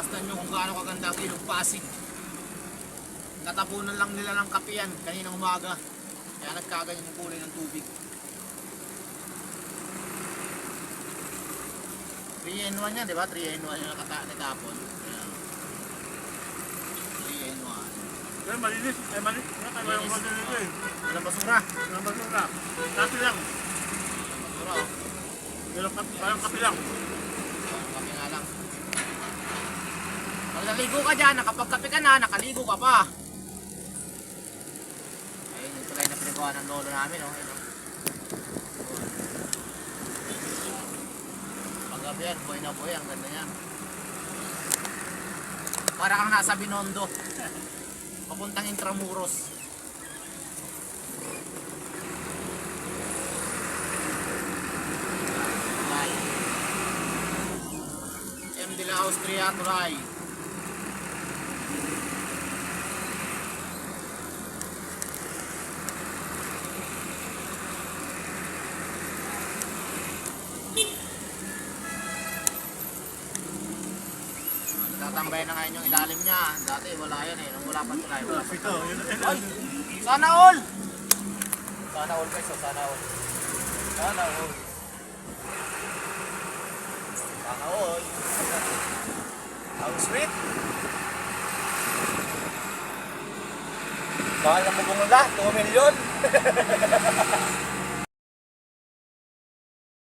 Mastan nyo kung gaano kaganda ang ilog Pasig. Natapunan lang nila ng kape yan kaninang umaga. Kaya nagkaganyan yung kulay ng tubig. 3-in-1 yan, di ba? 3-in-1 yung natapon. 3-in-1. Pero malinis. Ay malinis. Kaya yung malinis eh. Walang basura. Walang basura. Kape lang. Walang basura, oh. Pero parang kape lang. Kape nga lang. Pag naligo ka dyan, nakapagkape ka na, nakaligo ka pa. Ayun yung tulay na pinagawa ng lolo namin, oh. Ayun, oh. Paggabi yan, buhay na buhay, ang ganda niyan. Para kang nasa Binondo. Papuntang Intramuros. Tulay. M. de la Austria, tulay. Tatambay na ngayon yung ilalim niya. Dati wala yan eh. Nung wala pa tulay. Wala pa. Ito. Ay! Sana all! Sana all guys. Sana all. Sana all. Sana all. Ang sweet. Mahal na mabungula. 2 million.